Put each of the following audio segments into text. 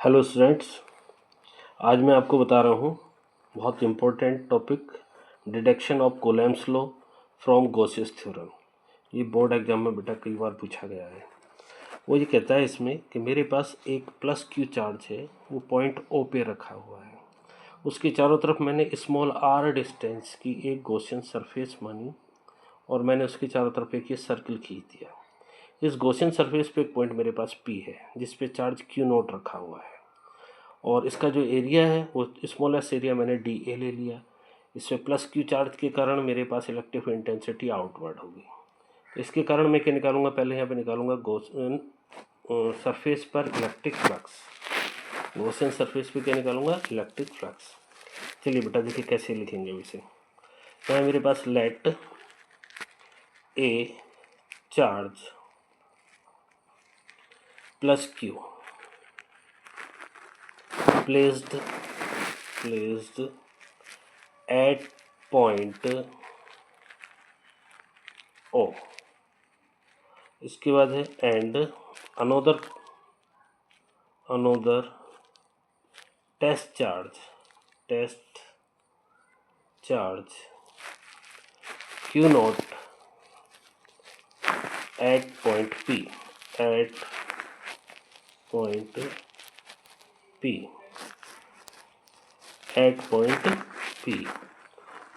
Hello students, आज मैं आपको बता रहा हूँ बहुत important topic deduction of Coulomb's law from Gauss's theorem. ये बोर्ड एग्जाम में बेटा कई बार पूछा गया है। वो ये कहता है इसमें कि मेरे पास एक प्लस क्यू चार्ज है, वो पॉइंट ओ पे रखा हुआ है। उसके चारों तरफ मैंने स्मॉल आर डिस्टेंस की एक गॉसियन सरफेस मानी और मैंने उसके चारों तरफ एक ये सर्किल खींच दिया। इस गॉसियन सरफेस पे एक पॉइंट मेरे पास पी है जिस पे चार्ज क्यू नोट रखा हुआ है और इसका जो एरिया है वो स्मॉलेस्ट एरिया मैंने डी ए ले लिया। इसमें प्लस क्यू चार्ज के कारण मेरे पास इलेक्ट्रिक इंटेंसिटी आउटवर्ड होगी। तो इसके कारण मैं क्या निकालूंगा, पहले यहाँ पे निकालूंगा गॉसियन सरफेस पर इलेक्ट्रिक फ्लक्स। गॉसियन सरफेस पे क्या निकालूंगा, इलेक्ट्रिक फ्लक्स। चलिए बेटा देखिए कैसे लिखेंगे इसे। तो मेरे पास let a charge plus Q placed at point O। इसके बाद है and another test charge Q not at point P।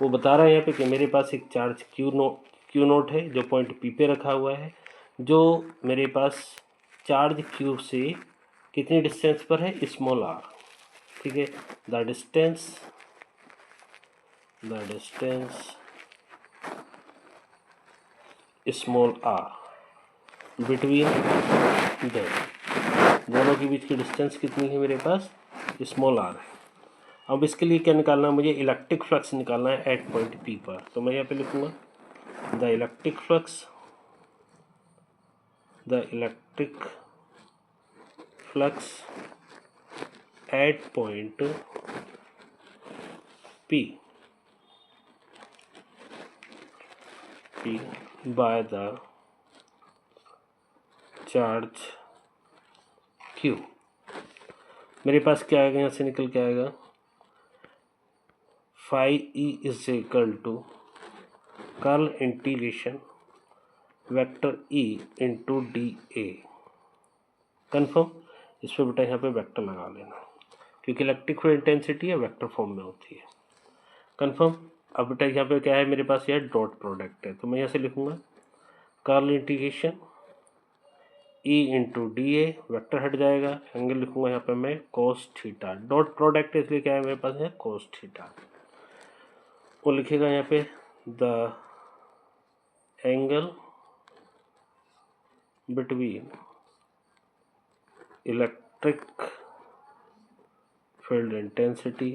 वो बता रहा है यहाँ पे कि मेरे पास एक चार्ज Q नोट है जो पॉइंट P पे रखा हुआ है, जो मेरे पास चार्ज Q से कितनी डिस्टेंस पर है, स्मॉल r। ठीक है, the distance small r between दोनों के बीच की डिस्टेंस कितनी है, मेरे पास स्मॉल r है। अब इसके लिए क्या निकालना है, मुझे इलेक्ट्रिक फ्लक्स निकालना है एट पॉइंट P पर। तो मैं यहाँ पे लिखूँगा the electric flux at point P by the charge Q। मेरे पास क्या आएगा, यहाँ से निकल के आएगा phi E is equal to curl integration vector E into D A. Confirm. इस पर बेटा यहाँ पे वेक्टर लगा लेना क्योंकि इलेक्ट्रिक इंटेंसिटी है वेक्टर फॉर्म में होती है। कन्फर्म। अब बेटा यहाँ पे क्या है, मेरे पास यह डॉट प्रोडक्ट है, तो मैं यहाँ से लिखूँगा curl integration E into D ए, वैक्टर हट जाएगा, एंगल लिखूँगा यहाँ पे मैं कोस थीटा। डॉट प्रोडक्ट है इसलिए क्या है मेरे पास है कोस थीटा। वो लिखेगा यहाँ पे the angle between electric field intensity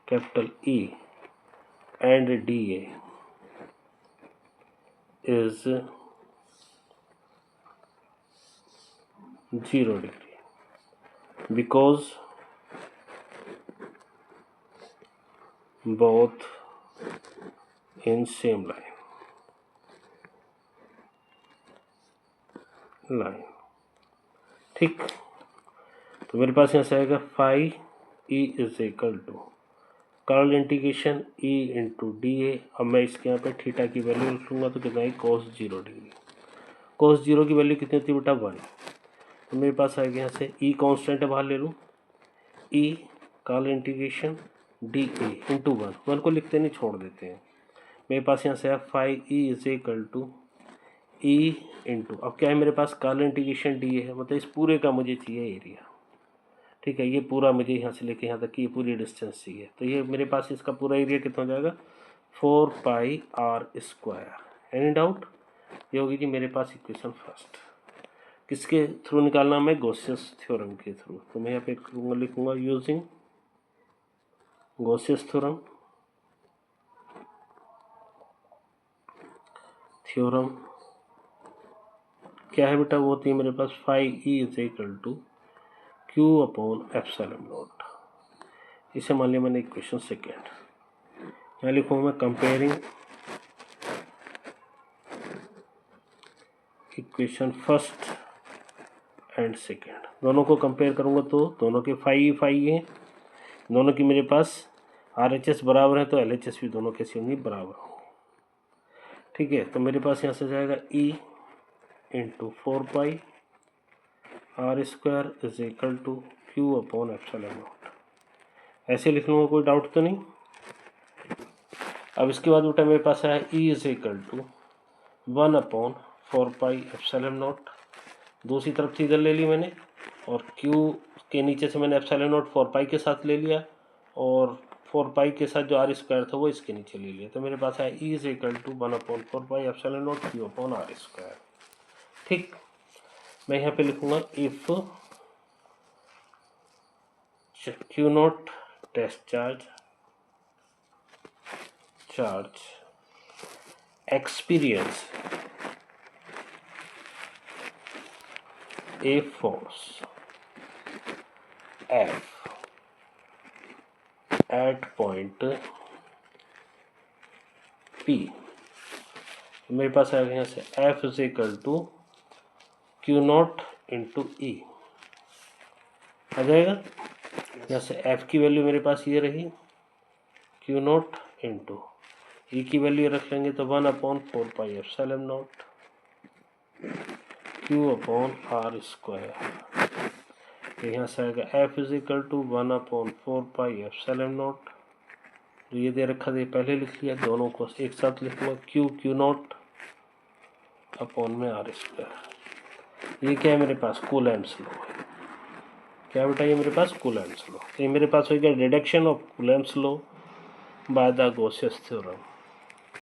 capital E and dA is 0 degree because both in same line। ठीक, तो मेरे पास यहाँ से आएगा phi E is equal to curl integration E into D A. अब मैं इसके यहाँ पे थीटा की वैल्यू रखूँगा तो कितना है कोस 0 डिग्री। कोस 0 की वैल्यू कितनी होती है बेटा 1। तो मेरे पास आएगा यहाँ से E कांस्टेंट है, बाहर ले लूँ, E कर्ल इंटीग्रेशन डी ए इंटू 1 को लिखते नहीं, छोड़ देते हैं। मेरे पास यहाँ से है phi E is equal to E into, अब क्या है मेरे पास कर्ल इंटीग्रेशन डी ए है, मतलब इस पूरे का मुझे चाहिए एरिया। ठीक है, ये पूरा मुझे यहाँ से लेके यहाँ तक की ये पूरी डिस्टेंस चाहिए, तो ये मेरे पास इसका पूरा एरिया कितना हो जाएगा 4 pi r square. Any doubt? ये होगी जी मेरे पास इक्वेशन फर्स्ट। किसके थ्रू निकालना, मैं गॉसियस थ्योरम के थ्रू। तो मैं यहाँ पे लिखूँगा यूजिंग गॉसियस थ्योरम क्या है बेटा, वो होती है मेरे पास phi E is equal to Q upon epsilon not. इसे मान लिया मैंने इक्वेशन सेकेंड। यहाँ लिखूँगा मैं comparing equation first and second दोनों को कंपेयर करूँगा तो दोनों के फाई हैं, दोनों की मेरे पास RHS बराबर है तो LHS भी दोनों कैसी होंगी, बराबर होंगी। ठीक है, तो मेरे पास यहाँ से जाएगा E into 4 pi R square is equal to Q upon epsilon naught. ऐसे लिख लूँगा, कोई डाउट तो नहीं। अब इसके बाद बेटा मेरे पास है E is equal to 1 upon 4 pi epsilon naught. दूसरी तरफ से इधर ले ली मैंने, और Q के नीचे से मैंने एप्सिलॉन नॉट 4 पाई के साथ ले लिया, और 4 पाई के साथ जो R स्क्वायर था वो इसके नीचे ले लिया। तो मेरे पास है E is equal to 1 upon 4 pi epsilon naught Q upon R square. ठीक, मैं यहाँ पे लिखूँगा if Q naught test charge experience a force F at point P, मेरे पास आएगा यहाँ से F is equal to Q naught into E आ जाएगा। यहाँ से F की वैल्यू मेरे पास ये रही, Q नॉट इंटू E की वैल्यू रख लेंगे तो 1 upon 4 pi epsilon naught Q upon R square. तो यहाँ से आएगा F is equal to 1 upon 4 pi epsilon naught, जो ये दे रखा था पहले लिख लिया, दोनों को एक साथ लिखूँगा Q नॉट अपॉन में R स्क्वायर। ये क्या है मेरे पास, कूलम्ब्स लॉ है। क्या बेटा, ये मेरे पास कूलम्ब्स लॉ। तो ये मेरे पास हो गया deduction of Coulomb's law by the Gauss's theorem.